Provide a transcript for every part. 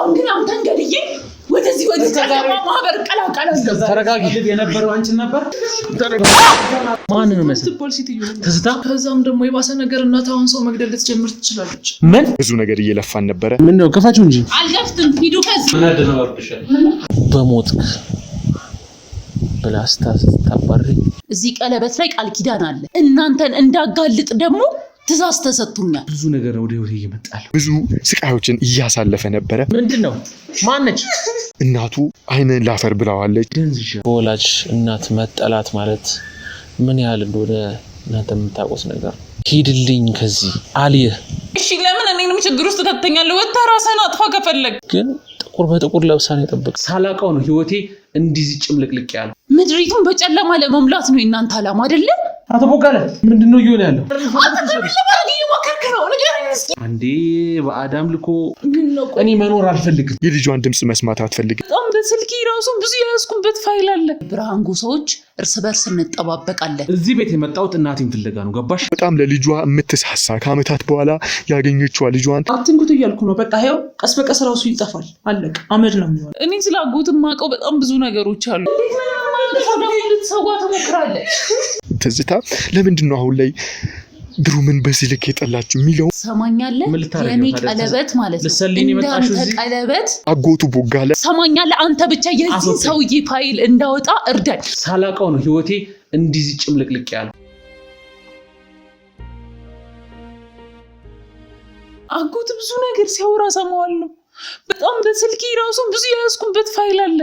አሁን ግን አንተን ገልዬ ወደዚህ ማህበር ቀላቀላለሁ። ተረጋጊ። የነበረው አንቺ ነበር። ማን ነው መስል ትዝታ። ከዛም ደግሞ የባሰ ነገር እናታውን ሰው መግደል ልትጀምር ትችላለች። ምን ብዙ ነገር እየለፋን ነበረ። ምን ነው ከፋችሁ እንጂ አልገፍትም። ሂዱ ከዚህ በሞት ብላስታ ታባሪ። እዚህ ቀለበት ላይ ቃል ኪዳን አለ። እናንተን እንዳጋልጥ ደግሞ ትዛዝ ተሰጥቶኛል። ብዙ ነገር ወደ ህይወቴ እየመጣል። ብዙ ስቃዮችን እያሳለፈ ነበረ። ምንድነው? ማነች? እናቱ አይነን ላፈር ብላዋለች። ደንዝሽ ወላጅ እናት መጠላት ማለት ምን ያህል እንደሆነ እናንተ የምታውቁት ነገር። ሂድልኝ ከዚህ አልየ። እሺ ለምን እኔንም ችግር ውስጥ ከተኛለህ? ወጣ ራስህን አጥፋ ከፈለግ። ግን ጥቁር በጥቁር ለብሳን የጠበቅ ሳላውቀው ነው ህይወቴ እንዲህ ጭምልቅልቅ ያለው። ምድሪቱን በጨለማ ለመሙላት ነው የእናንተ ዓላማ አይደለ? አቶ ቦጋለ ምንድነው እየሆነ ያለው? አንዴ በአዳም ልኮ እኔ መኖር አልፈልግም። የልጇን ድምጽ መስማት አትፈልግም። በጣም በስልኪ ራሱ ብዙ ያስኩበት ፋይል አለ። ብርሃን ጎሳዎች እርስ በርስ እንጠባበቃለን። እዚህ ቤት የመጣሁት እናቴን ፍለጋ ነው። ገባሽ? በጣም ለልጇ የምትሳሳ ከአመታት በኋላ ያገኘችዋ ልጇን አትንኩት እያልኩ ነው። በቃ ይኸው ቀስ በቀስ ራሱ ይጠፋል። አለቀ። አመድ ነው የሚሆነው። እኔ ስላጎት ማቀው በጣም ብዙ ነገሮች አሉ። ልትሰዋ ትሞክራለች። ትዝታ ለምንድን ነው አሁን ላይ ድሩምን በዚህ ልክ የጠላችሁ የሚለው? ሰማኛለህ? የኔ ቀለበት ማለት ነው እንዳንተ ቀለበት አጎቱ ቦጋለ። ሰማኛለህ? አንተ ብቻ የዚህ ሰውዬ ፋይል እንዳወጣ እርዳኝ። ሳላውቀው ነው ህይወቴ እንዲህ ጭምልቅልቅ ያለው። አጎት ብዙ ነገር ሲያወራ ሰማዋለሁ። በጣም በስልኪ ራሱ ብዙ ያስኩበት ፋይል አለ።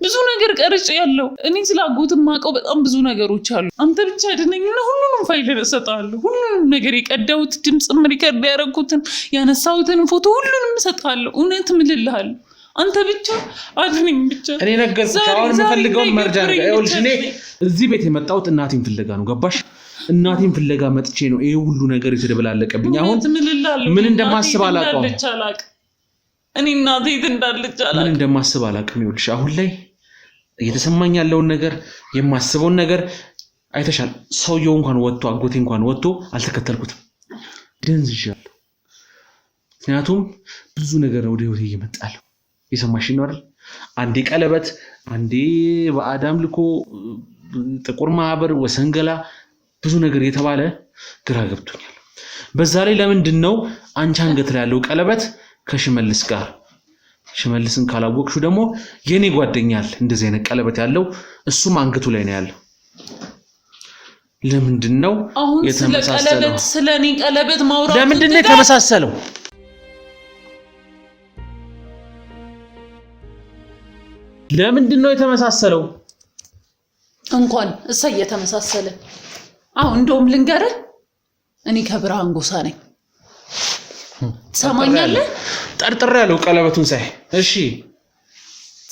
ብዙ ነገር ቀርጬ ያለው እኔ ስላጎት ማቀው በጣም ብዙ ነገሮች አሉ። አንተ ብቻ አድነኝና ሁሉንም ፋይል እሰጥሃለሁ። ሁሉንም ነገር የቀዳሁት ድምጽም ሪከርድ ያደረኩትን ያነሳሁትን ፎቶ ሁሉንም እሰጥሃለሁ። እውነት ምልልሃለሁ። አንተ ብቻ አድነኝ ብቻ። እኔ ነገርኩሽ። አሁን የምፈልገውን መርጃ ነው። ይኸውልሽ እኔ እዚህ ቤት የመጣሁት እናቴን ፍለጋ ነው። ገባሽ? እናቴን ፍለጋ መጥቼ ነው ይሄ ሁሉ ነገር የተደበላለቀብኝ። አሁን ምን እንደማስብ አላውቅም። እኔ እናቴ እንዳለች አላውቅም። ምን እንደማስብ አላውቅም። ይኸውልሽ አሁን ላይ እየተሰማኝ ያለውን ነገር የማስበውን ነገር አይተሻል። ሰውየው እንኳን ወጥቶ አጎቴ እንኳን ወጥቶ አልተከተልኩትም። ደንዝዣለሁ። ምክንያቱም ብዙ ነገር ወደ ህይወቴ እየመጣል። የሰማሽኝ ነው አይደል? አንዴ ቀለበት፣ አንዴ በአዳም ልኮ ጥቁር ማህበር ወሰንገላ ብዙ ነገር የተባለ ግራ ገብቶኛል። በዛ ላይ ለምንድን ነው አንቺ አንገት ላይ ያለው ቀለበት ከሽመልስ ጋር? ሽመልስን ካላወቅሹ ደግሞ የኔ ጓደኛል እንደዚህ አይነት ቀለበት ያለው እሱም አንገቱ ላይ ነው ያለው። ለምንድን ነው የተመሳሰለው? ስለኔ ቀለበት ማውራት ለምንድን ነው የተመሳሰለው? ለምንድን ነው የተመሳሰለው? እንኳን እሰይ የተመሳሰለ። አሁን እንደውም ልንገርህ፣ እኔ ከብርሃን ጎሳ ነኝ። ሰማኛለህ? ጠርጥሬ ያለው ቀለበቱን ሳይ። እሺ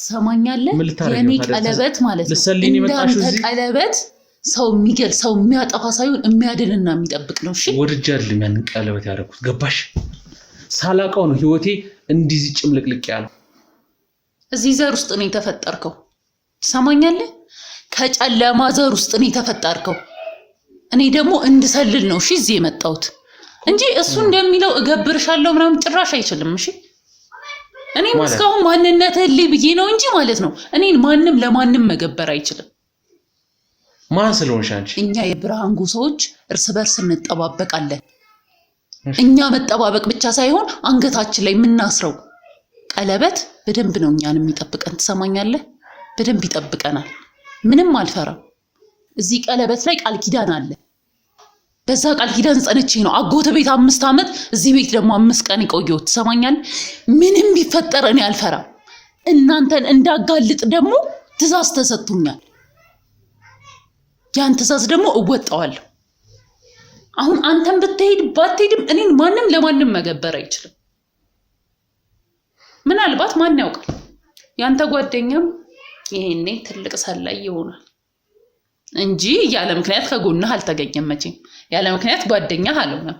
ሰማኛለህ? የኔ ቀለበት ማለት ነው እንዳንተ ቀለበት ሰው የሚገል ሰው የሚያጠፋ ሳይሆን የሚያድንና የሚጠብቅ ነው። እሺ ወድጄ አይደለም ያን ቀለበት ያደረኩት። ገባሽ? ሳላውቀው ነው ህይወቴ እንዲህ ጭምልቅልቅ ያለው። እዚህ ዘር ውስጥ ነው የተፈጠርከው። ሰማኛለህ? ከጨለማ ዘር ውስጥ ነው የተፈጠርከው። እኔ ደግሞ እንድሰልል ነው እሺ እዚህ የመጣሁት እንጂ እሱ እንደሚለው እገብርሻለሁ ምናምን ጭራሽ አይችልም። እሺ እኔ እስካሁን ማንነትህን ብዬ ነው እንጂ ማለት ነው እኔን ማንም ለማንም መገበር አይችልም። ማን ስለሆንሽ አንቺ? እኛ የብርሃን ጎሳዎች እርስ በርስ እንጠባበቃለን። እኛ መጠባበቅ ብቻ ሳይሆን አንገታችን ላይ የምናስረው ቀለበት በደንብ ነው እኛን የሚጠብቀን። ትሰማኛለህ? በደንብ ይጠብቀናል። ምንም አልፈራም። እዚህ ቀለበት ላይ ቃል ኪዳን አለ። በዛ ቃል ኪዳን ጸንቼ ነው አጎት ቤት 5 አመት እዚህ ቤት ደግሞ 5 ቀን ይቆየሁት። ትሰማኛለህ? ምንም ቢፈጠር እኔ አልፈራም። እናንተን እንዳጋልጥ ደግሞ ትዛዝ ተሰጥቶኛል። ያን ትዛዝ ደግሞ እወጣዋለሁ። አሁን አንተን ብትሄድ ባትሄድም እኔን ማንም ለማንም መገበር አይችልም። ምናልባት ማን ያውቃል ያንተ ጓደኛም ይሄኔ ትልቅ ሰላይ ይሆናል እንጂ ያለ ምክንያት ከጎንህ አልተገኘም። መቼም ያለ ምክንያት ጓደኛህ አልሆነም።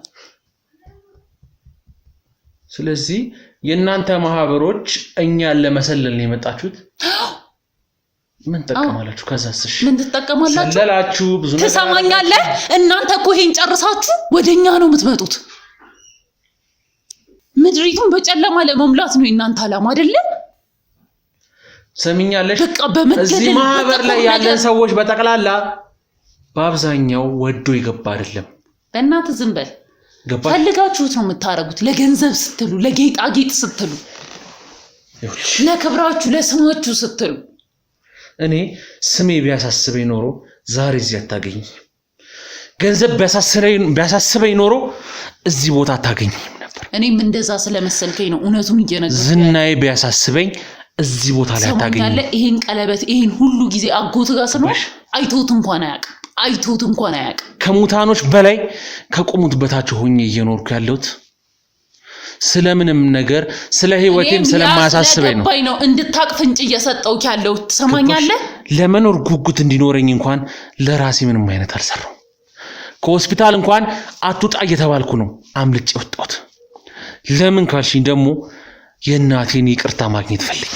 ስለዚህ የእናንተ ማህበሮች እኛን ለመሰለል ነው የመጣችሁት። ምን ተጠቀማላችሁ? ከዛስሽ ምን ተጠቀማላችሁ? ሰለላችሁ ብዙ ነገር። ትሰማኛለህ? እናንተ እኮ ይሄን ጨርሳችሁ ወደኛ ነው የምትመጡት። ምድሪቱን በጨለማ ለመሙላት ነው እናንተ አላማ አይደለ? ሰሚኛለሽ? በቃ በመገደል እዚህ ማህበር ላይ ያለን ሰዎች በጠቅላላ በአብዛኛው ወዶ ይገባ አይደለም። በእናትህ ዝም በል። ፈልጋችሁት ነው የምታረጉት፣ ለገንዘብ ስትሉ፣ ለጌጣጌጥ ስትሉ፣ ለክብራችሁ ለስማችሁ ስትሉ። እኔ ስሜ ቢያሳስበኝ ኖሮ ዛሬ እዚህ አታገኝ። ገንዘብ ቢያሳስበኝ ኖሮ እዚህ ቦታ አታገኝም ነበር። እኔም እንደዛ ስለመሰልከኝ ነው እውነቱን እየነገርኩህ። ዝናዬ ቢያሳስበኝ እዚህ ቦታ ላይ አታገኝም። ሰማኛለህ? ይሄን ቀለበት ይሄን ሁሉ ጊዜ አጎት ጋር ስኖር አይቶት እንኳን አያውቅም። ከሙታኖች በላይ ከቆሙት በታች ሆኜ እየኖርኩ ያለሁት ስለምንም ነገር ስለ ህይወቴም ስለማያሳስበኝ ነው እንድታቅ ፍንጭ እየሰጠውክ ያለው። ትሰማኛለህ? ለመኖር ጉጉት እንዲኖረኝ እንኳን ለራሴ ምንም አይነት አልሰራው። ከሆስፒታል እንኳን አትውጣ እየተባልኩ ነው አምልጬ ወጣሁት። ለምን ካልሽኝ ደግሞ የእናቴን ይቅርታ ማግኘት ፈልጌ።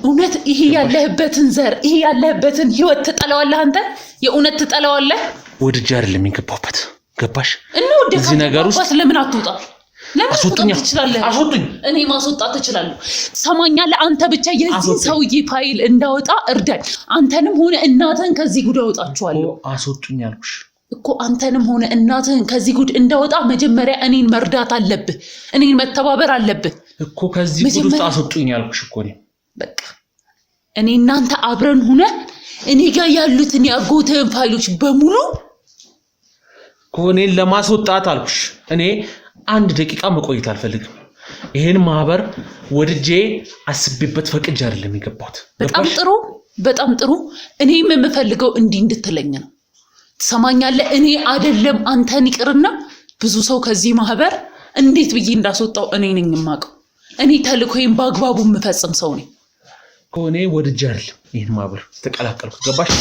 እውነት ይሄ ያለህበትን ዘር ይሄ ያለህበትን ህይወት ትጠላዋለህ? አንተ የእውነት ትጠላዋለህ? ወድጄ አይደለም የገባሁበት። ገባሽ? እዚህ ነገር ውስጥ ለምን አትውጣ? ለምን አስወጡኝ። እኔ ማስወጣት እችላለሁ። ሰማኛለህ? አንተ ብቻ የዚህ ሰውዬ ፋይል እንዳወጣ እርዳኝ። አንተንም ሆነ እናትህን ከዚህ ጉድ አወጣችኋለሁ። አስወጡኝ አልኩሽ እኮ። አንተንም ሆነ እናትህን ከዚህ ጉድ እንዳወጣ መጀመሪያ እኔን መርዳት አለብህ። እኔን መተባበር አለብህ እኮ። ከዚህ ጉድ ውስጥ አስወጡኝ አልኩሽ እኮ። በቃ እኔ እናንተ አብረን ሆነ እኔ ጋር ያሉትን ያጎተን ፋይሎች በሙሉ ኮኔን ለማስወጣት አልኩሽ። እኔ አንድ ደቂቃ መቆየት አልፈልግም። ይሄን ማህበር ወድጄ አስቤበት ፈቅጄ አይደለም የገባሁት። በጣም ጥሩ። እኔም የምፈልገው እንዲህ እንድትለኝ ነው። ትሰማኛለህ? እኔ አይደለም አንተን ይቅርና ብዙ ሰው ከዚህ ማህበር እንዴት ብዬ እንዳስወጣው እኔ ነኝ የማውቀው። እኔ ተልኮዬን በአግባቡ የምፈጽም ሰው ነኝ። ኮኔ ወድጄ አይደለም ይሄን ማህበር ተቀላቀልኩ። ገባሽ?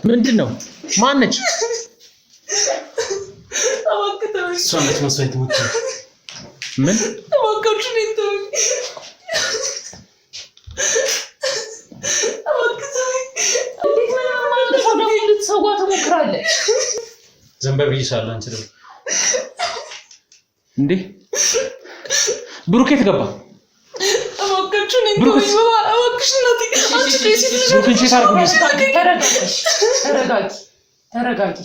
ምንድነው? ማነች? እሷነች መስዋዕት ሞት። ምን አባካችሁ ነው ተው። ሰዋ ተሞክራለች። ዘንበል ብይሻለሁ። አንቺ ደግሞ እንዴ ብሩክ የት ገባ? አባካችሁ ነው ተው። አባካችሁ ነው ተው። አንቺ ሴት ተረጋጊ።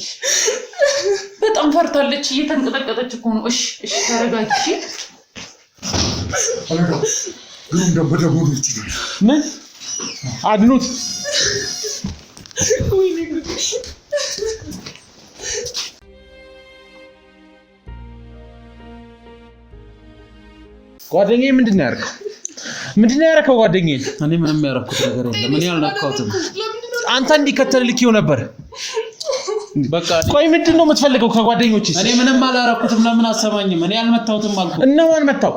በጣም ፈርታለች፣ እየተንቀጠቀጠች እኮ ነው። እሺ ተረጋጊ። ምን አድኑት? ጓደኛዬ ምንድነው ያደረከው? ጓደኛዬ እኔ ምንም ያደረኩት ነገር የለም። እኔ አልነካሁትም። አንተ እንዲከተልልክ ይኸው ነበር። በቃ ቆይ ምንድነው የምትፈልገው ከጓደኞቼ? እኔ ምንም አላደረኩትም። ለምን አሰማኝም? እኔ አልመታሁትም አልኩ። እና ማን መታው?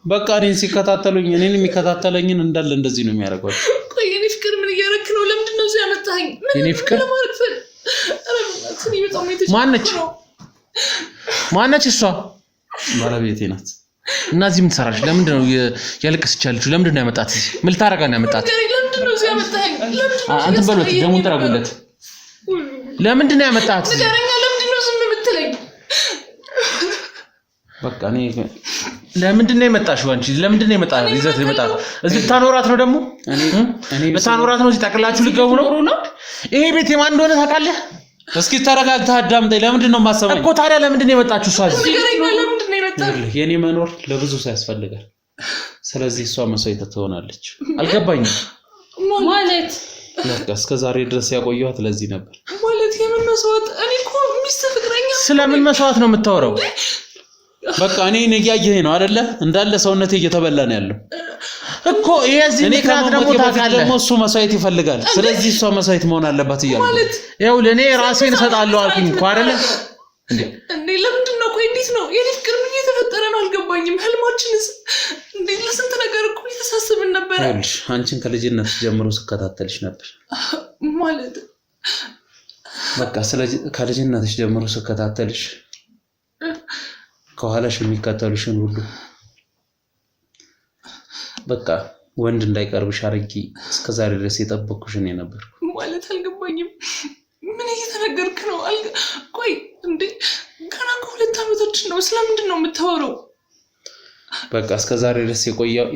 በቃ እኔን ሲከታተሉኝ እኔን የሚከታተለኝን እንዳለ እንደዚህ ነው የሚያደርጓቸው። ቆይ የኔ ፍቅር ምን እያደረክ ነው? ለምንድን ነው እዚህ ያመጣኸኝ? የኔ ፍቅር ማነች? እሷ ባለቤቴ ናት። እና እዚህ ምን ትሰራለች? ለምንድን ነው ያለቀሰች ያለችው? ለምንድን ነው ያመጣት? ምን ልታረጋ ነው ያመጣት? ለምንድን ነው እዚህ ያመጣኸኝ? አንተ በሉት ደሙን ተራጉለት። ለምንድን ነው ያመጣት? ንገረኛ። ለምንድን ነው ዝም የምትለኝ? በቃ እኔ ለምንድን ነው የመጣሽው? አንቺ ለምንድን ነው የመጣሽው? ይዘት የመጣው እዚህ ታኖራት ነው ደግሞ? እኔ ታኖራት ነው? እዚህ ጠቅላችሁ ልገቡ ነው? ይሄ ቤት የማን እንደሆነ ታውቃለህ? እስኪ ተረጋግተህ አዳምጠኝ። ለምንድን ነው የማሰማኝ እኮ? ታዲያ ለምንድን ነው የመጣችው? እሷ እዚህ ለምንድን ነው የመጣው? የኔ መኖር ለብዙ ሰው ያስፈልጋል። ስለዚህ እሷ መስዋዕት ትሆናለች። አልገባኝም ማለት በቃ እስከዛሬ ድረስ ያቆየኋት ለዚህ ነበር። ማለት የምን መስዋዕት? እኔ እኮ ሚስት ፍቅረኛ። ስለምን መስዋዕት ነው የምታወራው? በቃ እኔ እያየኸኝ ነው አይደለ? እንዳለ ሰውነቴ እየተበላ ነው ያለው እኮ። የዚህ ምክንያት ደግሞ ታውቃለህ፣ ደግሞ እሱ መስዋዕት ይፈልጋል። ስለዚህ እሷ መስዋዕት መሆን አለባት እያልኩ ማለት ያው ለኔ ራሴን እሰጣለሁ አልኩኝ እኮ አይደለ እንዴ? ለምንድን ነው? ቆይ እንዴት ነው የኔ ፍቅር? ምን እየተፈጠረ ነው? አልገባኝም። ህልማችንስ እንዴ? ለስንት ነገር እኮ እየተሳሰብን ነበር። ይኸውልሽ አንቺን ከልጅነት ጀምሮ ስከታተልሽ ነበር ማለት በቃ ስለዚህ ከልጅነትሽ ጀምሮ ስከታተልሽ ከኋላሽ የሚከተሉሽን ሁሉ በቃ ወንድ እንዳይቀርብሽ አድርጊ እስከዛሬ ድረስ የጠበቅኩሽ እኔ ነበር። ማለት አልገባኝም። ምን እየተነገርክ ነው? ቆይ እንዴ ገና ከ2 ዓመታችን ነው። ስለምንድን ነው የምታወራው? በቃ እስከዛሬ ድረስ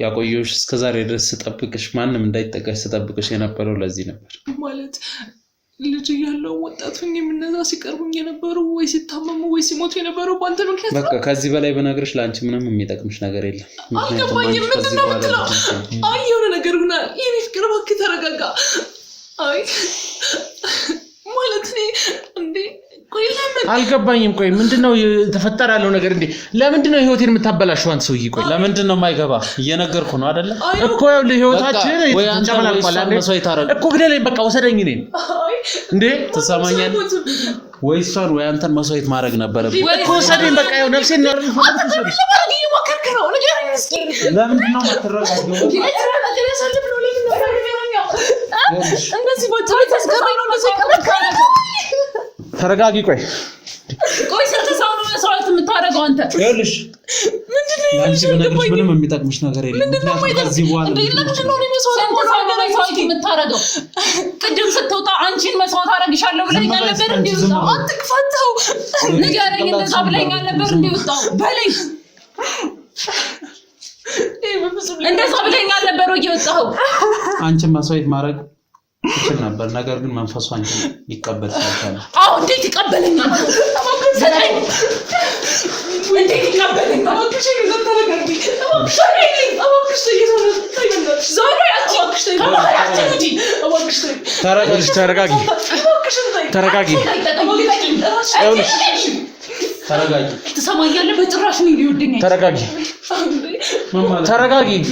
ያቆየሁሽ እስከዛሬ ድረስ ስጠብቅሽ ማንም እንዳይጠጋሽ ስጠብቅሽ የነበረው ለዚህ ነበር። ማለት ልጅ ያለው ወጣቱኝ የምነዛ ሲቀርቡኝ የነበሩ ወይ ሲታመሙ ወይ ሲሞቱ የነበሩ ባንተ ምክንያት በቃ ከዚህ በላይ በነገርሽ ላንቺ ምንም የሚጠቅምሽ ነገር የለም። አልገባኝም። ምንድን ነው የምትለው? አይ የሆነ ነገር ሆና የኔ ፍቅር እባክህ ተረጋጋ። አይ ማለት እኔ እንዴ ቆይ ለምን አልገባኝም። ቆይ ምንድነው ተፈጠረ ያለው ነገር እንዴ? ለምንድነው ህይወቴን የምታበላሽው አንተ ሰውዬ? ቆይ ለምንድነው የማይገባ? እየነገርኩ ነው አይደለ እኮ ህይወታችን ተጨመላልቋል አይደል እኮ ግደለኝ በቃ ወሰደኝ ነኝ እንዴ ትሰማኛለህ? ወይ እሷን ወይ አንተን መስዋዕት ማድረግ ነበረብኝ እኮ ወሰደኝ በቃ ያው ነፍሴን ነው ለምንድነው የማትረጋጋው? እንደዚህ ቦታ ተስከራይ ነው ተረጋጊ። ቆይ ስለተሳው ነው መስዋዕት የምታደርገው አንተ? ይኸውልሽ ምንድነው ምንም የሚጠቅምሽ ነገር የለም። ምክንያቱም ከዚህ በኋላ የምታደርገው ቅድም ስትወጣ አንቺን መስዋዕት አደርግሻለሁ ብለኸኛል ነበር። እንዲወጣው አትክፋታው ንገረኝ። እንደዛ ብለኸኛል ነበር። እንዲወጣው በለኝ። እንደዛ ብለኸኛል ነበር ወይ የወጣኸው? አንቺን መስዋዕት ማድረግ ይችል ነበር። ነገር ግን መንፈሱ አንቺን ይቀበል ሳይሆን አዎ እንዴት ይቀበለኛል? ሰጠኝ እንዴት ይቀበለኛል? አባክሽ ነው ተረጋጊ። አባክሽ ተረጋጊ። ትሰማኛለህ? በጭራሽ ነው ይወደኝ። ተረጋጊ።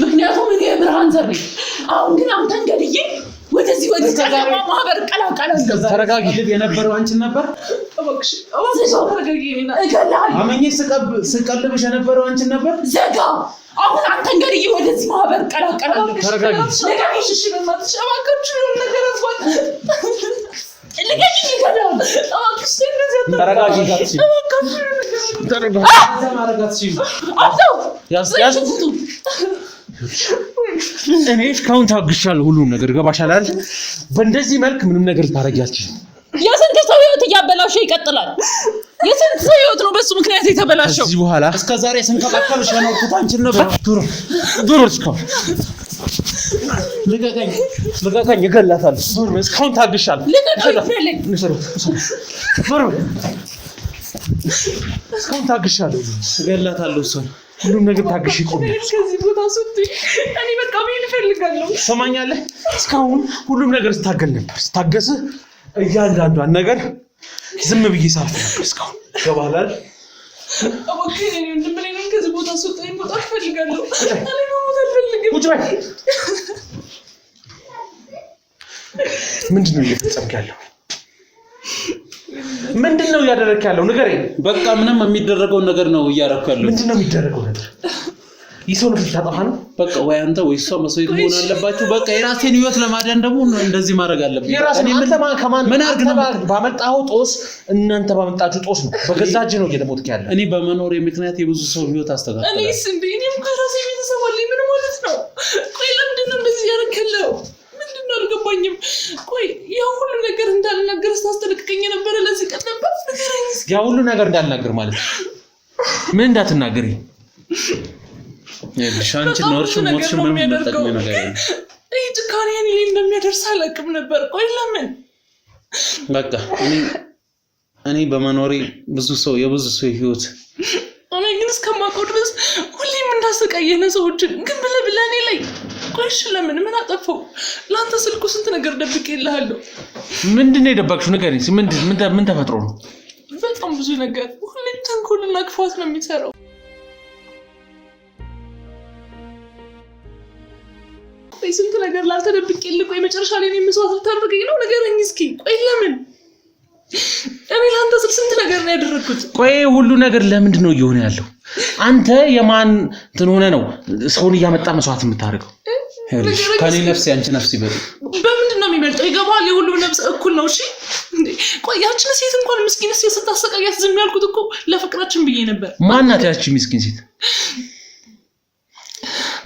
ምክንያቱም እኔ ብርሃን ዘር ነኝ። አሁን ግን አንተን ገድዬ ወደዚህ ጨለማ ማህበር ቀላቀላለሁ። ተረጋጊ። የነበረው አንቺን ነበር። አባክሽ ተረጋጊ። አመኜ ስቀልብሽ የነበረው አንቺን ነበር። ዘጋ። አሁን አንተን ገድዬ ወደዚህ ማህበር ቀላቀላለሁ። ተረጋጊ። እሺ በማትሽ አባክሽ ነገር አስፋት ልቀቂኝ። ይገዳል። አባክሽ ተረጋጊ። እኔ እስካሁን ታግሻለሁ ሁሉም ነገር ገባሻል አይደል? በእንደዚህ መልክ ምንም ነገር ልታረጊ አትችይም። የስንት ሰው ህይወት እያበላሸ ይቀጥላል። የስንት ሰው ህይወት ነው በሱ ምክንያት የተበላሸው? ከዚህ በኋላ እስከዛሬ ስንከባከብሽ የኖርኩት አንቺን ነበር። ዱር እስካሁን ልቀቀኝ፣ እገላታለሁ። እስካሁን ታግሻለሁ። እስካሁን ታግሻለሁ፣ እገላታለሁ። እሷን ሁሉም ነገር ታግሽ ይቆማል። ከዚህ ቦታ ስትይ እኔ በቃ ምን እፈልጋለሁ? ሰማኛለህ? እስካሁን ሁሉም ነገር ስታገል ነበር። ስታገስህ እያንዳንዷን ነገር ዝም ብዬ ሳልፍ ነበር። እስካሁን ገባላል። አባክህ እኔ እንደምን ከዚህ ቦታ ስትይ መውጣት እፈልጋለሁ። እኔ መሞት አልፈልግም። ቁጭ በይ። ምንድነው እየፈጸምክ ያለው? ምንድነው እያደረግክ ያለው? ንገረኝ። በቃ ምንም የሚደረገው ነገር ነው እያደረኩ ያለው። ምንድነው የሚደረገው ነገር? ይሰው ነው ታጣፋ ነው። በቃ ወይ አንተ ወይ እሷ መስዋዕት መሆን አለባችሁ። በቃ የራሴን ህይወት ለማዳን ደግሞ እንደዚህ ማድረግ አለብኝ። እኔ ምን አርግ ነው ባመጣው ጦስ፣ እናንተ ባመጣችሁ ጦስ ነው በገዛ እጅ ነው እየተሞትክ ያለው። እኔ በመኖሬ ምክንያት የብዙ ሰው ህይወት አስተካክላለሁ። እኔስ እንዴ እኔም ከራሴ ቤተሰብ አለኝ። ምን ማለት ነው? ቆይ ለምንድን ነው እንደዚህ ያደረከለው? ምንድነው አልገባኝም። ቆይ ያ ሁሉ ነገር እንዳልናገር ስታስጠነቅቀኝ ነበር። ለዚህ ቀን ነበር ንገረኝ እስኪ። ያ ሁሉ ነገር እንዳልናገር ማለት ምን እንዳትናገሪ? የሻንቺ ኖርሽ ሞትሽ ምንም የሚጠቅም ነገር የለም። ይሄ ጭካኔ እኔ እንደሚያደርስ አላውቅም ነበር። ቆይ ለምን? በቃ እኔ በመኖሬ የብዙ ሰው ህይወት እኔ ግን እስከማውቀው ድረስ ሁሌም እንዳሰቃየነ ሰዎችን ግን ብለህ እኔ ላይ ቆይሽ ለምን? ምን አጠፋው? ለአንተ ስልኩ ስንት ነገር ደብቄልሃለሁ። ምንድነው የደበቅሽው? ንገሪኝ። ምን ተፈጥሮ ነው? በጣም ብዙ ነገር። ሁሌም ተንኮልና ክፋት ነው የሚሰራው። ቆይ ስንት ነገር ላንተ ደብቄልህ፣ ቆይ መጨረሻ ላይ እኔን መስዋዕት ልታደርገኝ ነው? ንገረኝ እስኪ። ቆይ ለምን? እኔ ለአንተ ስል ስንት ነገር ነው ያደረኩት። ቆይ ሁሉ ነገር ለምንድን ነው እየሆነ ያለው? አንተ የማን እንትን ሆነ ነው ሰውን እያመጣ መስዋዕት የምታደርገው? ከኔ ነፍስ ያንቺ ነፍስ ይበልጥ። በምንድን ነው የሚበልጠው? ይገባል? የሁሉም ነፍስ እኩል ነው። እሺ እንዴ ቆይ ያችን ሴት እንኳን ምስኪን ሴት ስታሰቃያት ዝም ያልኩት እኮ ለፍቅራችን ብዬ ነበር። ማናት ያቺ ምስኪን ሴት?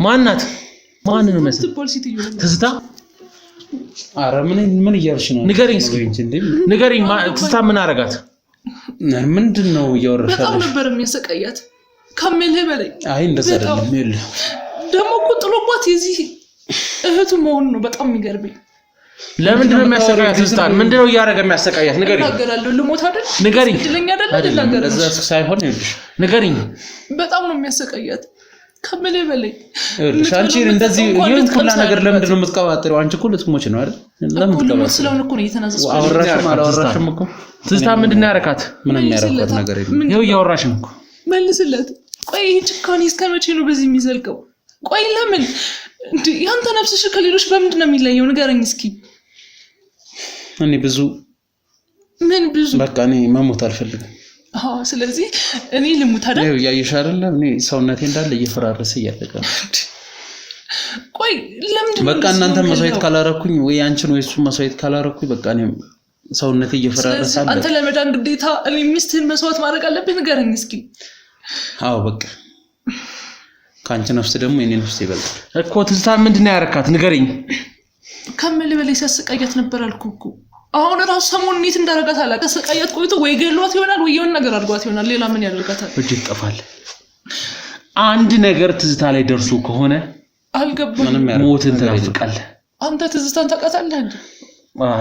ማናት? ማንን መስል? ትዝታ? ኧረ ምን እያልሽ ነው? ንገሪኝ እስኪ ንገሪኝ። ትዝታ ምን አደረጋት? ምንድነው እያወራሽ ያለሽ? በጣም ነበር የሚያሰቃያት ከምልህ በላይ። አይ እንደዛ አይደለም። ይኸውልህ ደግሞ እኮ ጥሎባት የዚህ እህቱ መሆኑ ነው በጣም የሚገርመኝ። ለምንድን ነው የሚያሰቃያት? ትዝታን ምንድን ነው እያደረገ የሚያሰቃያት? ንገሪኝ። እናገራለሁ። ልሞት አይደል? ንገሪኝ። እድለኛ አይደል? እዛ ሳይሆን ይኸውልሽ ንገሪኝ። በጣም ነው የሚያሰቃያት ከምልህ በላይ። ይኸውልሽ አንቺ እንደዚህ ይሄን ሁሉ ነገር ለምንድን ነው የምትቀባጥሪው? አንቺ እኮ ልትሞች ነው አይደል? ለምን ትቀባጥሪው? ስለሆነ እኮ ነው እየተናዘዝኩ። አወራሽም እኮ ትዝታ ምንድን ነው ያደረካት? ምንም ያደረካት ነገር የለም። ይኸው እያወራሽ ነው እኮ። መልስለት። ቆይ ይሄ ጭካኔ እስከ መቼ ነው በዚህ የሚዘልቀው? ቆይ ለምን እንዴ ያንተ ነፍስሽ ከሌሎች በምንድን ነው የሚለየው? ንገረኝ እስኪ። እኔ ብዙ በቃ እኔ መሞት አልፈልግም። ስለዚህ እኔ ልሙት አይደል? ይኸው ያየሽ አይደል? እኔ ሰውነቴ እንዳለ እየፈራረሰ እያለቀ ነው። ቆይ ለምንድን ነው በቃ እናንተ መስዋዕት ካላረኩኝ ወይ አንቺን ወይ እሱ መስዋዕት ካላረኩኝ በቃ እኔ ሰውነቴ እየፈራረሰ አለ። አንተ ለመዳን ግዴታ እኔ ሚስትህን መስዋዕት ማድረግ አለብህ? ንገረኝ እስኪ። አዎ በቃ ካንቺ ነፍስ ደግሞ የኔ ነፍስ ይበልጣል እኮ። ትዝታ ምንድን ነው ያደረካት? ንገረኝ። ከምልህ በላይ ሲያሰቃያት ነበር አልኩህ እኮ። አሁን ራሱ ሰሞኑን እንዴት እንዳደረጋት አላውቅም። ሰቃያት ቆይቶ ወይ ገሏት ይሆናል ወይ የሆነ ነገር አድርጓት ይሆናል። ሌላ ምን ያደርጋታል? እጅ ይጠፋል። አንድ ነገር ትዝታ ላይ ደርሶ ከሆነ አልገባኝም። ሞትን ትናፍቃለህ። አንተ ትዝታን ታውቃታለህ እንዴ?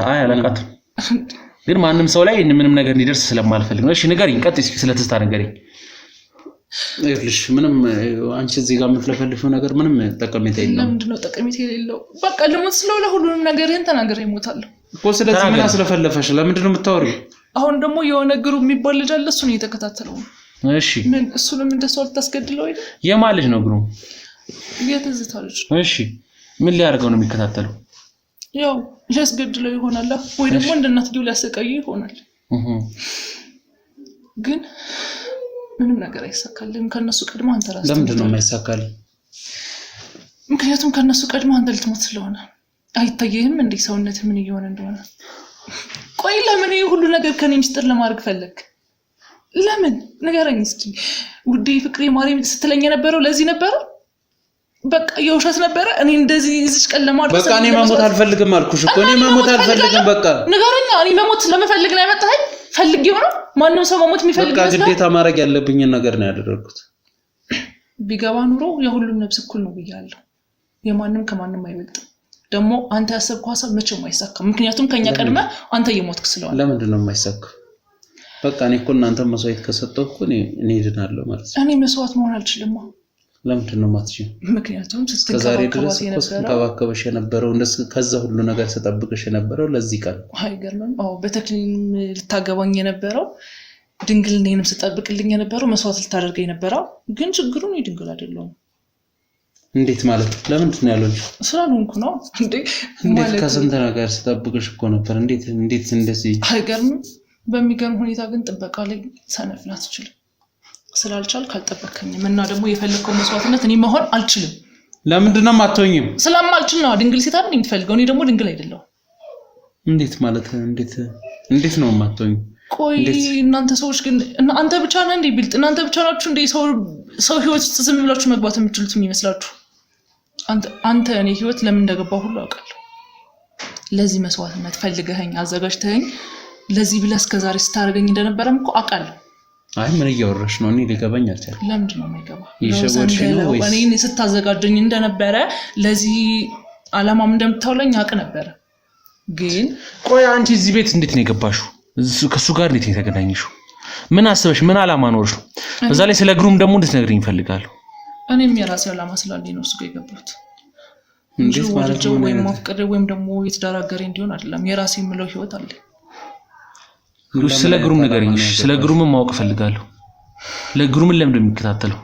አይ አላውቃትም፣ ግን ማንም ሰው ላይ ምንም ነገር እንዲደርስ ስለማልፈልግ ነው። እሺ ንገሪኝ፣ ቀጥይ እስኪ ስለ ትዝታ ንገሪኝ። ይኸውልሽ ምንም አንቺ እዚህ ጋር የምትለፈልፊው ነገር ምንም ጠቀሜታ የለውም። ለምንድን ነው ጠቀሜታ የሌለው? በቃ ልሞት ስለሆነ ሁሉንም ነገርህን ተናገር ይሞታል እኮ። ስለዚህ ምን አስለፈለፈሽ? ለምንድን ነው የምታወሪው? አሁን ደግሞ የሆነ ግሩ የሚባል ልጅ አለ፣ እሱን እየተከታተለው ነው። እሺ ምን እሱንም እንደሱ አልታስገድለው አይደል? የማን ልጅ ነው ግሩ? የትዝታ ልጅ። እሺ ምን ሊያደርገው ነው የሚከታተለው? ያው ሊያስገድለው ይሆናል ወይ ደግሞ እንደ እናትየው ሊያሰቃየው ይሆናል። ግን ምንም ነገር አይሳካልም። ከነሱ ቀድሞ አንተ ራስህ ለምንድን ነው የማይሳካልኝ? ምክንያቱም ከነሱ ቀድሞ አንተ ልትሞት ስለሆነ። አይታየህም እንዴ ሰውነት ምን እየሆነ እንደሆነ? ቆይ ለምን ይሄ ሁሉ ነገር ከኔ ምስጢር ለማድረግ ፈለግ? ለምን ንገረኝ እስኪ። ውዴ ፍቅሬ ማርያም ስትለኝ የነበረው ለዚህ ነበረ? በቃ የውሸት ነበረ? እኔ እንደዚህ እዚች ቀን ለማድረግ በቃ እኔ መሞት አልፈልግም አልኩሽ እኮ። እኔ መሞት አልፈልግም። በቃ ንገረኝ። እኔ መሞት ለመፈልግ ነው ያመጣኸኝ? ፈልጌው ነው? ማንም ሰው መሞት የሚፈልግ በቃ ግዴታ ማድረግ ያለብኝ ነገር ነው ያደረኩት። ቢገባ ኑሮ የሁሉም ነፍስ እኩል ነው ብያለሁ። የማንም ከማንም አይበልጥም። ደግሞ አንተ ያሰብከው ሀሳብ መቼም አይሳካም። ምክንያቱም ከኛ ቀድመ አንተ እየሞትክ ስለሆነ። ለምንድን ነው የማይሳካው? በቃ እኔ እኮ እናንተ መስዋዕት ከሰጠሁ እኮ እኔ እድናለሁ ማለት ነው። እኔ መስዋዕት መሆን አልችልም። ለምንድን ነው የማትችይው? ምክንያቱም እስከዛሬ ድረስ እኮ ስትንከባከበሽ የነበረው ከዛ ሁሉ ነገር ስጠብቅሽ የነበረው ለዚህ ቀን። አይገርምም? አዎ በተክሊልም ልታገባኝ የነበረው ድንግልናዬንም ስጠብቅልኝ የነበረው መስዋዕት ልታደርገኝ የነበረው። ግን ችግሩ እኔ ድንግል አይደለሁም። እንዴት ማለት? ለምንድን ነው ያለው? ስላልሆንኩ ነው እንዴ? እንዴት ከስንት ነገር ስጠብቅሽ እኮ ነበር። እንዴት እንደዚህ? አይገርምም? በሚገርም ሁኔታ ግን ጥበቃ ላይ ሰነፍ ናት አትችልም። ስላልቻል ካልጠበከኝም እና ደግሞ የፈለከው መስዋዕትነት እኔ መሆን አልችልም። ለምንድን ነው የማትሆኝም? ስለማልችል ነው። ድንግል ሴት አይደል የምትፈልገው? እኔ ደግሞ ድንግል አይደለሁም። እንዴት ማለት? እንዴት ነው የማትሆኝ? ቆይ እናንተ ሰዎች ግን አንተ ብቻ ነህ እንዴ ቢልጥ? እናንተ ብቻ ናችሁ እንዴ ሰው ህይወት ውስጥ ዝም ብላችሁ መግባት የምትችሉት የሚመስላችሁ? አንተ እኔ ህይወት ለምን እንደገባሁ ሁሉ አውቃለሁ። ለዚህ መስዋዕትነት ፈልገኸኝ አዘጋጅተኸኝ ለዚህ ብለህ እስከዛሬ ስታደርገኝ እንደነበረም እኮ አውቃለሁ። አይ ምን እያወራሽ ነው? እኔ ሊገባኝ አልቻለም። ለምንድን ነው የማይገባ? ይሸወድሽ ነው ወይስ? እኔ ስታዘጋጀኝ እንደነበረ ለዚህ ዓላማም እንደምታውለኝ አውቅ ነበር። ግን ቆይ አንቺ እዚህ ቤት እንዴት ነው የገባሽው? ከሱ ጋር እንዴት ነው የተገናኘሽው? ምን አስበሽ? ምን ዓላማ ኖርሽ ነው? በዛ ላይ ስለ ግሩም ደግሞ እንድትነግሪኝ እፈልጋለሁ። እኔም የራሴ ዓላማ ስላለኝ ነው እሱ ጋር የገባሁት። እንዴት ማለት ነው? ወይም ማፍቀር ወይም ደግሞ የትዳር አጋሪ እንዲሆን አይደለም። የራሴ የምለው ህይወት አለ። ስለ ግሩም ንገሪኝ። ስለ ግሩም ማወቅ እፈልጋለሁ። ለግሩምን ለምን እንደሚከታተለው?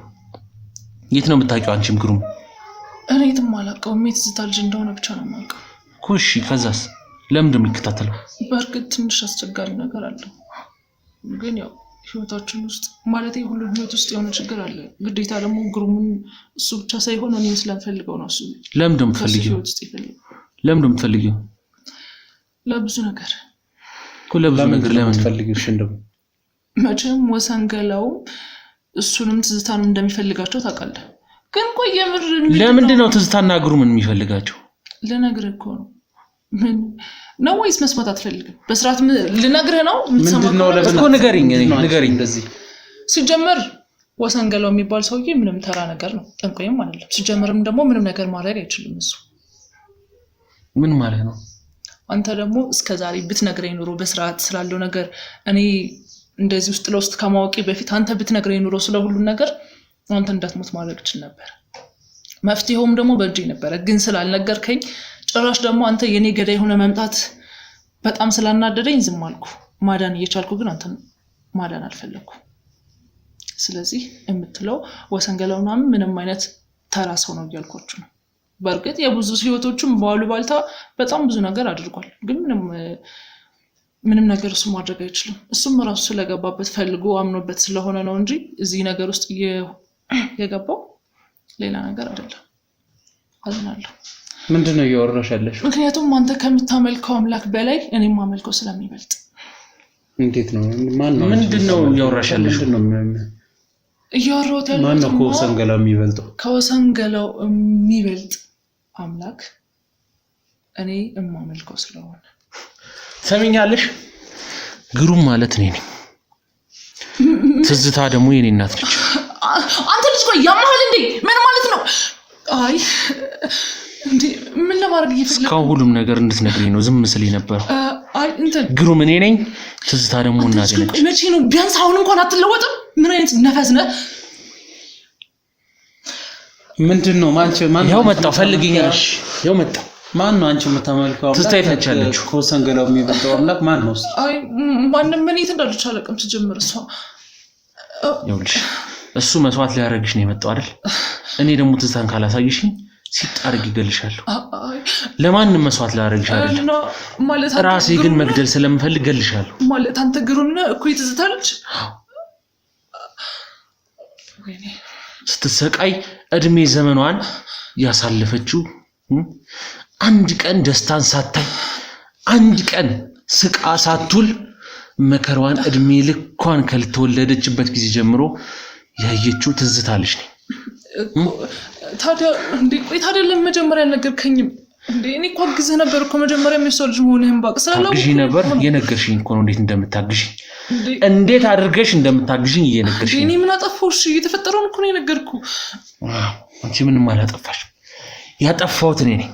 የት ነው የምታውቂው አንቺም ግሩም? እኔ የትም አላውቀውም። የትዝታ ልጅ እንደሆነ ብቻ ነው የማውቀው። እሺ ከዛስ ለምን እንደሚከታተለው? በእርግጥ ትንሽ አስቸጋሪ ነገር አለው። ግን ያው ህይወታችን ውስጥ ማለት ሁሉም ህይወት ውስጥ የሆነ ችግር አለ። ግዴታ ደግሞ ግሩምን እሱ ብቻ ሳይሆን እኔም ስለምፈልገው ነው እሱ። ለምን እንደምትፈልጊው? ለምን እንደምትፈልጊው? ለብዙ ነገር ለብዙ ነገር ለምን ትፈልጊሽ? እንደው መቼም ወሰንገላው እሱንም ትዝታንም እንደሚፈልጋቸው ታውቃለህ። ግን ቆይ የምር ለምንድን ነው ትዝታና ግሩምን የሚፈልጋቸው? ልነግርህ እኮ ነው። ምን ነው ወይስ መስማት አትፈልግም? በስርዓት ልነግርህ ነው ምንድነው? እኮ ንገሪኝ እንደዚህ ሲጀመር ወሰንገላው የሚባል ሰውዬ ምንም ተራ ነገር ነው፣ ጠንቋይም አይደለም። ሲጀመርም ደግሞ ምንም ነገር ማድረግ አይችልም እሱ። ምን ማለት ነው? አንተ ደግሞ እስከዛሬ ብትነግረኝ ኑሮ በስርዓት ስላለው ነገር እኔ እንደዚህ ውስጥ ለውስጥ ከማወቄ በፊት አንተ ብትነግረኝ ኑሮ ስለሁሉ ነገር አንተ እንዳትሞት ማድረግ እችል ነበር። መፍትሄውም ደግሞ በእጄ ነበር፣ ግን ስላልነገርከኝ ጭራሽ ደግሞ አንተ የኔ ገዳይ ሆነ መምጣት በጣም ስላናደደኝ ዝም አልኩ። ማዳን እየቻልኩ ግን አንተን ማዳን አልፈለኩም። ስለዚህ የምትለው ወሰንገላው ምንም አይነት ተራ ሰው ነው እያልኳችሁ ነው። በርግጥ የብዙ ህይወቶችም ባሉ ባልታ በጣም ብዙ ነገር አድርጓል፣ ግን ምንም ነገር እሱ ማድረግ አይችልም። እሱም ራሱ ስለገባበት ፈልጎ አምኖበት ስለሆነ ነው እንጂ እዚህ ነገር ውስጥ የገባው ሌላ ነገር አይደለም። አዝናለሁ። ምንድነው እያወራሽ ያለሽ? ምክንያቱም አንተ ከምታመልከው አምላክ በላይ እኔም ማመልከው ስለሚበልጥ። እንዴት ነው? ማን ነው? ምንድነው እያወራሽ ያለሽ? እያወራሁት ያለሁት ማን ነው ከወሰንገላው የሚበልጠው? ከወሰንገላው የሚበልጥ አምላክ እኔ የማመልከው ስለሆነ። ሰሚኛለሽ? ግሩም ማለት እኔ ነኝ፣ ትዝታ ደግሞ የኔ እናት ነች። አንተ ልጅ ቆይ ያማሃል እንዴ? ምን ማለት ነው? አይ እንዴ ምን ለማድረግ እየፈለክ? እስካሁን ሁሉም ነገር እንድትነግሪኝ ነው ዝም ስል ነበር። አይ እንትን ግሩም እኔ ነኝ፣ ትዝታ ደግሞ እናቴ ነች። መቼ ነው? ቢያንስ አሁን እንኳን አትለወጥም? ምን አይነት ነፈስ ነህ? ምንድነው? ማን ያው መጣው ፈልግኛሽ። ያው መጣው። ማን ነው አንቺ የምታመልከው? ትዝታ ይፈቻለች። ከወሰንገላው የሚበልጠው አምላክ ማን ነው? አይ ማንም ምን እንዳለች አላውቅም። ሲጀምር እሷ ይኸውልሽ እሱ መስዋዕት ሊያደርግሽ ነው የመጣው አይደል? እኔ ደግሞ ትዝታን ካላሳይሽኝ ሲጣርግ ይገልሻለሁ። ለማንም መስዋዕት ላደርግሽ አይደለም ማለት ራሴ ግን መግደል ስለምፈልግ ገልሻለሁ። ማለት አንተ ግሩም ነህ እኮ ትዝታለች ስትሰቃይ እድሜ ዘመኗን ያሳለፈችው አንድ ቀን ደስታን ሳታይ አንድ ቀን ስቃ ሳትውል መከራዋን እድሜ ልኳን ካልተወለደችበት ጊዜ ጀምሮ ያየችው ትዝታለች ነው። ታዲያ እንዴ ቆይ ታዲያ ለመጀመሪያ ነገርከኝም እንዴ? እኔ እኮ አግዝህ ነበር እኮ መጀመሪያ የሚሰልጅ መሆንህን ባቅ ስላለው ታግዢ ነበር። የነገርሽኝ እኮ ነው እንዴት እንደምታግዢኝ እንዴት አድርገሽ እንደምታግዢኝ እየነገርሽኝ። እኔ ምን አጠፋው? እሺ የተፈጠረውን እኮ ነው የነገርኩ። አንቺ ምንም አላጠፋሽ። ያጠፋሁት እኔ ነኝ።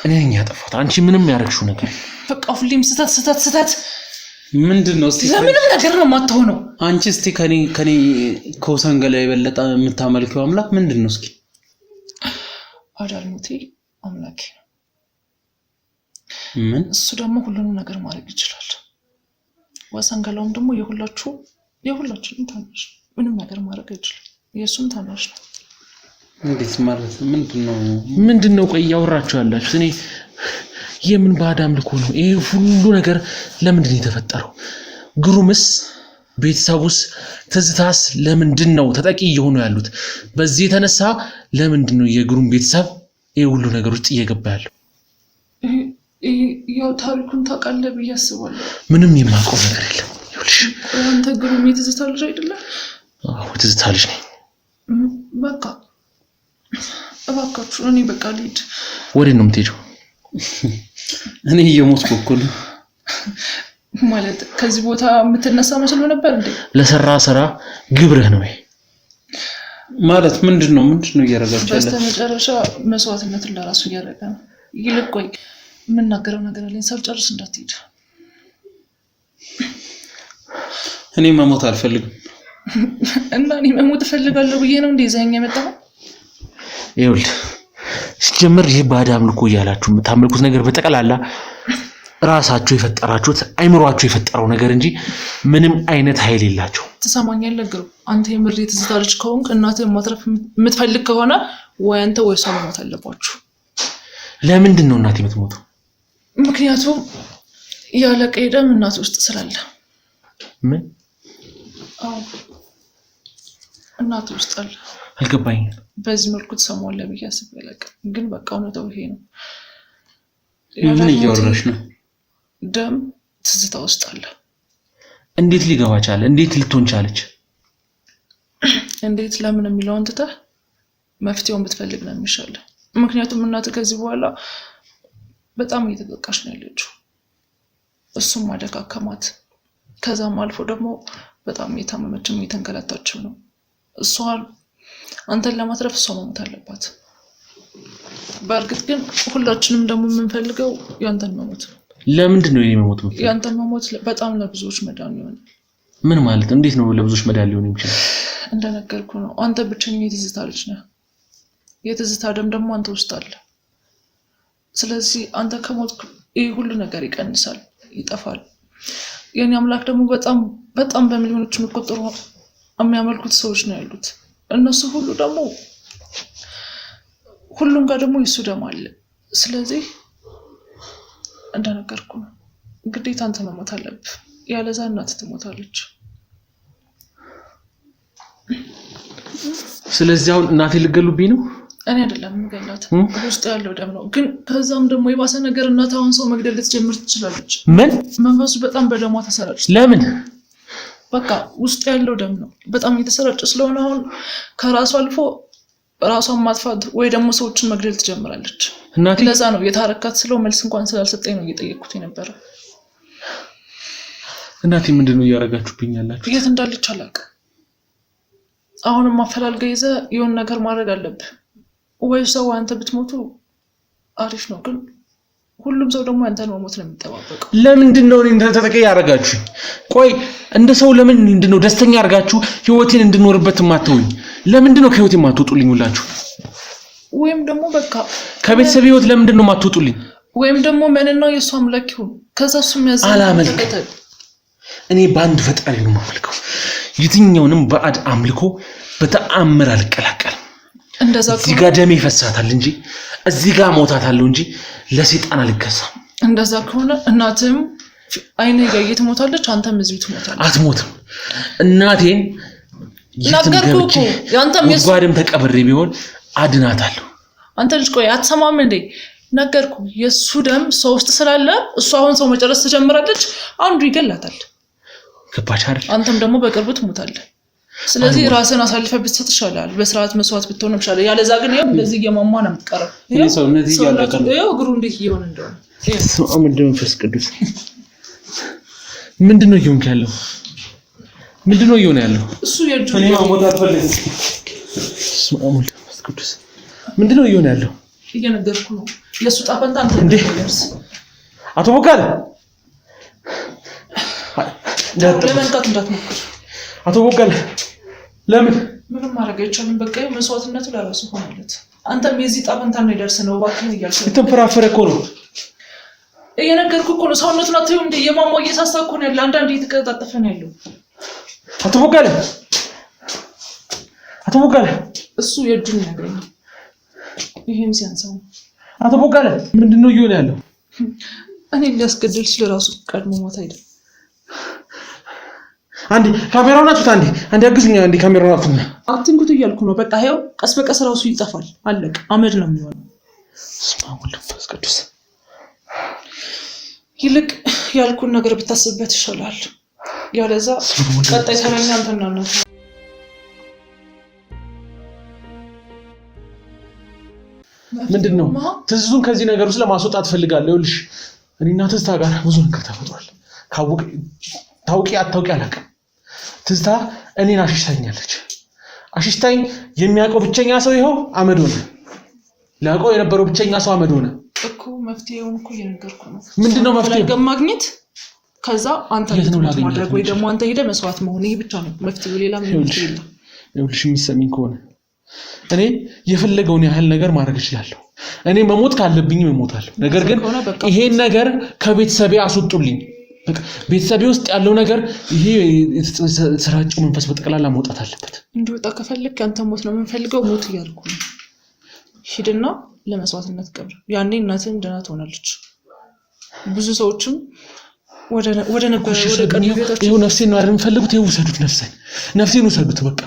እኔ ነኝ ያጠፋሁት። አንቺ ምንም ያደረግሽው ነገር በቃ ሁሌም ስተት ምንድነው? እስቲ ለምንም ነገር ነው የማትሆነው። አንቺ እስቲ ከኔ ከወሰንገላው የበለጠ የምታመልከው አምላክ ምንድነው? እስኪ አዳልሞቴ አምላክ ምን? እሱ ደግሞ ሁሉንም ነገር ማድረግ ይችላል። ወሰንገላውም ደግሞ የሁላችንም ታናሽ ምንም ነገር ማድረግ አይችልም። የሱም ታናሽ ነው። እንዴት ማለት ምንድነው? ቆይ ያወራችሁ ያላችሁ እኔ የምን ባዳም ልኮ ነው ይሄ ሁሉ ነገር? ለምንድን ነው የተፈጠረው? ግሩምስ ቤተሰቡስ ትዝታስ ለምንድን ነው ተጠቂ እየሆኑ ያሉት? በዚህ የተነሳ ለምንድን ነው የግሩም ቤተሰብ ይሄ ሁሉ ነገር ውስጥ እየገባ ያለው? ያው ታሪኩን ታውቃለህ ብዬ አስባለሁ። ምንም የማውቀው ነገር የለም። ይኸውልሽ አንተ ግሩም የትዝታ ልጅ አይደለ? አዎ ትዝታ ልጅ ነኝ። በቃ እባካችሁ እኔ በቃ ልሂድ። ወዴት ነው የምትሄጂው? እኔ እየሞትኩ እኮ ነው። ማለት ከዚህ ቦታ የምትነሳ መስሎ ነበር እንዴ? ለሰራ ስራ ግብርህ ነው ይሄ ማለት ምንድነው እያደረጋችሁ ያለ? በስተመጨረሻ መስዋዕትነትን ለራሱ እያደረገ ነው። ይልቅ ቆይ የምናገረው ነገር አለኝ፣ ሳልጨርስ እንዳትሄድ። እኔ መሞት አልፈልግም። እና እኔ መሞት እፈልጋለሁ ብዬ ነው እንዴ ዘኛ የመጣው? ይኸውልህ ሲጀምር ይሄ ባዳም ልኮ እያላችሁ የምታመልኩት ነገር በጠቅላላ ራሳችሁ የፈጠራችሁት አይምሯችሁ የፈጠረው ነገር እንጂ ምንም አይነት ኃይል የላችሁ። ትሰማኛለህ ግሩም? አንተ የምር የትዝታ ልጅ ከሆንክ እናትህን ማትረፍ የምትፈልግ ከሆነ ወይ አንተ ወይ እሷ መሞት አለባችሁ። ለምንድን ነው እናቴ የምትሞተው? ምክንያቱም ያለ ቀደም እናት ውስጥ ስላለ። ምን? አዎ እናት ውስጥ አለ። አልገባኝም። በዚህ መልኩ ትሰማዋለህ ብዬ አስቤ አላውቅም፣ ግን በቃ እውነታው ይሄ ነው። ምን እያወራሽ ነው? ደም ትዝታ ውስጥ አለ። እንዴት ሊገባ ቻለ? እንዴት ልትሆን ቻለች? እንዴት ለምን የሚለውን ትተህ መፍትሄውን ብትፈልግ ነው የሚሻለው። ምክንያቱም እናትህ ከዚህ በኋላ በጣም እየተጠቃሽ ነው ያለችው። እሱም አደካከማት። ከዛም አልፎ ደግሞ በጣም እየታመመችም እየተንገላታችም ነው። እሷን አንተን ለማትረፍ እሷ መሞት አለባት። በእርግጥ ግን ሁላችንም ደግሞ የምንፈልገው ያንተን መሞት ነው። ለምንድን ነው የኔ መሞት? ያንተን መሞት በጣም ለብዙዎች መዳን ይሆናል። ምን ማለት ነው? እንዴት ነው ለብዙዎች መዳን ሊሆን የሚችለው? እንደነገርኩ ነው። አንተ ብቸኛ የትዝታ ልጅ ነህ። የትዝታ ደም ደግሞ አንተ ውስጥ አለ። ስለዚህ አንተ ከሞት ይህ ሁሉ ነገር ይቀንሳል፣ ይጠፋል። የኔ አምላክ ደግሞ በጣም በሚሊዮኖች የሚቆጠሩ የሚያመልኩት ሰዎች ነው ያሉት። እነሱ ሁሉ ደግሞ ሁሉም ጋር ደግሞ የሱ ደም አለ። ስለዚህ እንደነገርኩ ነው ግዴታ አንተ መሞት አለብህ። ያለዛ እናትህ ትሞታለች። ስለዚህ አሁን እናቴ ልገሉብኝ ነው? እኔ አይደለም የምገላት፣ ውስጥ ያለው ደም ነው። ግን ከዛም ደግሞ የባሰ ነገር እናት አሁን ሰው መግደል ልትጀምር ትችላለች። ምን? መንፈሱ በጣም በደሟ ተሰራጭ። ለምን? በቃ ውስጥ ያለው ደም ነው በጣም እየተሰራጨ ስለሆነ አሁን ከራሷ አልፎ ራሷን ማጥፋት ወይ ደግሞ ሰዎችን መግደል ትጀምራለች። ለዛ ነው የታረካት ስለው መልስ እንኳን ስላልሰጠኝ ነው እየጠየቅኩት የነበረው። እናቴ ምንድነው እያደረጋችሁብኝ ያላችሁ? የት እንዳለች አላውቅም። አሁንም ማፈላልገ ይዘህ የሆነ ነገር ማድረግ አለብህ። ወይ ሰው አንተ ብትሞቱ አሪፍ ነው፣ ግን ሁሉም ሰው ደግሞ አንተን መሞት ነው የሚጠባበቀው። ለምንድን ነው እኔን ተጠቂ ያደርጋችሁ? ቆይ እንደ ሰው ለምንድን ነው ደስተኛ አድርጋችሁ ህይወቴን እንድኖርበት የማትተውኝ? ለምንድን ነው ከህይወቴ የማትወጡልኝ ሁላችሁ? ወይም ደግሞ በቃ ከቤተሰብ ህይወት ለምንድን ነው የማትወጡልኝ? ወይም ደግሞ ምንና የሱ አምላክ ይሁን ከዛ እሱ አላመልክም። እኔ በአንድ ፈጣሪ ነው የማመልከው። የትኛውንም ባዕድ አምልኮ በተአምር አልቀላቀልም። እንደዛ እዚህ ጋር ደሜ ይፈሳታል እንጂ እዚህ ጋር ሞታታለሁ እንጂ ለሰይጣን አልገዛም። እንደዛ ከሆነ እናትም አይኔ ጋር ትሞታለች፣ አንተም እዚሁ ትሞታለች። አትሞትም። እናቴን ነገርኩህ እኮ ያንተም ጉድጓድም ተቀብሬ ቢሆን አድናታለሁ። አንተ ልጅ ቆይ አትሰማም እንዴ? ነገርኩህ የሱ ደም ሰው ውስጥ ስላለ እሱ አሁን ሰው መጨረስ ትጀምራለች፣ አንዱ ይገላታል። ገባሽ አይደል? አንተም ደግሞ በቅርቡ ትሞታለህ። ስለዚህ ራስን አሳልፈህ ብትሰጥ ይሻላል፣ በስርዓት መስዋዕት ብትሆን ይሻላል። ያለዛ ግን ይሄ እንደዚህ የማማ ነው የምትቀረው። ይሄ ሰውነት ይያለቀ ነው። ይሄ እግሩ እንዴት ይሆን እንደሆነ ስማም መንፈስ ቅዱስ ምንድነው እየሆንክ ያለው? ምንድነው እየሆነ ያለው? እሱ የእጁ እኔ ማሞት አልፈልግም። ስማም መንፈስ ቅዱስ ምንድነው እየሆነ ያለው? እየነገርኩ ነው። የሱ ጣፈንታ አንተ እንደርስ አቶ ቦጋለ ለመንካት እንዳትሞክር። አቶ ቦጋለ ለምን? ምንም ማድረግ አይቻልም። በቃ መስዋዕትነቱ ለራሱ ሆነለት። አንተም የዚህ ጣፈንታ ነው ይደርስ ነው እባክህን እያልኩ የተንፈራፈረ እኮ ነው። እየነገርኩህ እኮ ነው። ሰውነቱን አትይው እንደ የማማ እየሳሳ እኮ ነው ያለው። አንዳንዴ እየተቀጣጠፈ ነው ያለው። አቶ ቦጋለ እሱ የእጁን ያገኛል። ይሄም ሲያንሰው አቶ ቦጋለ ምንድነው እየሆነ ያለው? እኔ ሊያስገድል ስለራሱ ቀድሞ ሞት አይደል? አንዴ ካሜራውን አጥፉት። አንዴ አግዙኝ። አንዴ ካሜራውን አጥፉት። አትንኩት እያልኩ ነው። በቃ ይኸው ቀስ በቀስ ራሱ ይጠፋል። አለቅ አመድ ነው የሚሆነው። ስማም መንፈስ ቅዱስ ይልቅ ያልኩን ነገር ብታስብበት ይሻላል። ያለዛ ቀጣይ ሰራኛ አንተና ነው። ምንድነው? ትዝቱን ከዚህ ነገር ውስጥ ለማስወጣት ፈልጋለሁ። ይኸውልሽ እኔና ትዝታ ጋር ብዙ ነገር ተፈጥሯል። ታውቂ አታውቂ አላውቅም። ትዝታ እኔን አሽሽታኛለች። አሽሽታኝ የሚያውቀው ብቸኛ ሰው ይኸው አመድ ሆነ። ሊያውቀው የነበረው ብቸኛ ሰው አመድ ሆነ እኮ። መፍትሄውን እኮ እየነገርኩ ነው። ምንድነው መፍትሄው? ማግኘት ከዛ አንተ ማድረግ ወይ ደግሞ አንተ ሄደህ መስዋዕት መሆን፣ ይሄ ብቻ ነው መፍትሄው። ሌላ ምንም የለም። ይኸውልሽ የሚሰሚኝ ከሆነ እኔ የፈለገውን ያህል ነገር ማድረግ እችላለሁ። እኔ መሞት ካለብኝ እሞታለሁ። ነገር ግን ይሄን ነገር ከቤተሰቤ አስወጡልኝ። በቃ ቤተሰቤ ውስጥ ያለው ነገር ይሄ ስራጭው መንፈስ በጠቅላላ መውጣት አለበት። እንዲወጣ ከፈለክ አንተ ሞት ነው የምንፈልገው። ሞት እያልኩ ነው። ሂድና ለመስዋዕትነት ቀብር። ያኔ እናትህም ደህና ትሆናለች። ብዙ ሰዎችም ወደ ነበር ወደ ቀድሞ ቤታቸው ይሄው ነፍሴን ነው አይደል የምፈልጉት? ይሄው ውሰዱት፣ ነፍሴን ውሰዱት። በቃ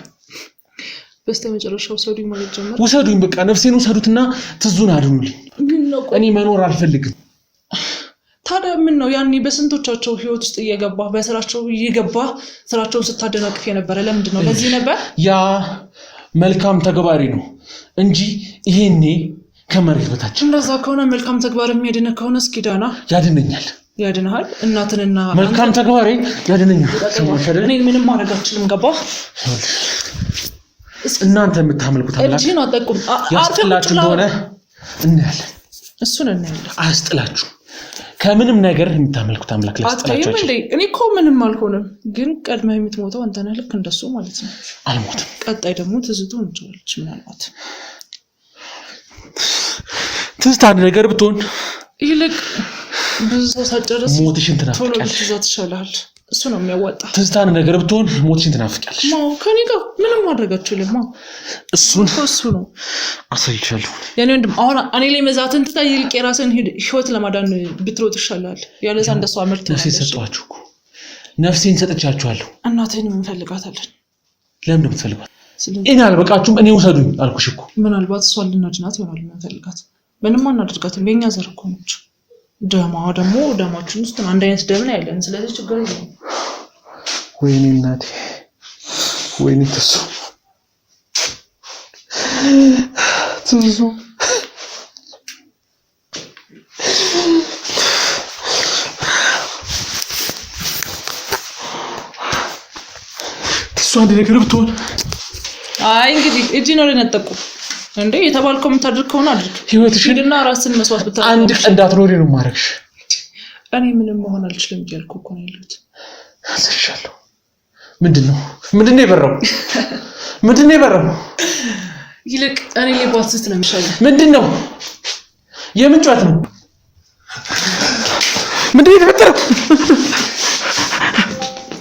በስተመጨረሻው ሰዱኝ ማለት ጀመረ። ውሰዱኝ፣ በቃ ነፍሴን ውሰዱትና ትዙን አድኑልኝ። እኔ መኖር አልፈልግም። ታዲያ ምን ነው ያኔ በስንቶቻቸው ህይወት ውስጥ እየገባ በስራቸው እየገባ ስራቸውን ስታደናቅፍ የነበረ ለምንድን ነው? ለዚህ ነበር። ያ መልካም ተግባሪ ነው እንጂ ይሄኔ ከመሬት በታች። እንደዛ ከሆነ መልካም ተግባር የሚያድን ከሆነ እስኪ ዳና ያድነኛል። ያድንሃል። እናትንና መልካም ተግባሬ ያድነኛል። እኔ ምንም ማድረግ አልችልም። ገባህ? እናንተ የምታመልኩት አምላክ እጅህን አጠቁም። ያስጥላችሁ እንደሆነ እናያለን። እሱን እናያለን። አያስጥላችሁ። ከምንም ነገር የምታመልኩት አምላክ ሊያስጥላችሁ አይችልም። እኔ እኮ ምንም አልሆንም፣ ግን ቀድመህ የምትሞተው አንተ ነህ። ልክ እንደሱ ማለት ነው። አልሞትም። ቀጣይ ደግሞ ትዝቱ እንችላለች። ምናልባት ትዝታ አንድ ነገር ብትሆን ይልቅ ብዙ ሰው ሳጨርስ ሞትሽን ቶሎ ትናፍቂያለሽ። ብትይዛት ይሻልሃል። እሱ ነው የሚያዋጣ። ትዝታ አንድ ነገር ብትሆን ሞትሽን ትናፍቂያለሽ። ማው ከኔ ጋር ምንም ማድረግ አትችልም። ማው እሱን እሱ ነው አሳይሻለሁ። የኔ ወንድም አሁን እኔ ላይ መዛትን ትታ ይልቅ የራስን ህይወት ለማዳን ብትሮጥ ይሻላል። ያለዛ እንደሷ አመርት ነፍሴን ሰጠኋችሁ እኮ ነፍሴን ሰጥቻችኋለሁ። እናትህን እንፈልጋታለን። ለምን እንደምትፈልጓት እኔ አልበቃችሁም። እኔ ውሰዱኝ አልኩሽ እኮ። ምናልባት እሷን ልናድናት ይሆናል የምንፈልጋት። ምንም አናደርጋትም። የኛ ዘር እኮ ነች። ደማ ደግሞ ደማችን ውስጥ አንድ አይነት ደም ነው ያለን። ስለዚህ ችግር የለም። ወይኔ እናቴ፣ ወይኔ ትሱ አንድ ነገር ብትሆን። አይ እንግዲህ እጅ ነው ለነጠቁ እንዴ የተባልከው የምታድርግ ከሆነ አድርግ። ህይወትሽንና ራስን መስዋዕት ብታደርግ አንድ ቀን እንዳትኖሪ ነው ማረግሽ። እኔ ምንም መሆን አልችልም እያልኩ እኮ ነው ያለሁት። አስርሻለሁ። ምንድነው የበራው? ምንድነው የበራው? ይልቅ እኔ ሌባት ስት ነው የሚሻለው። ምንድነው? የምን ጨዋታ ነው? ምንድነው የተፈጠረው?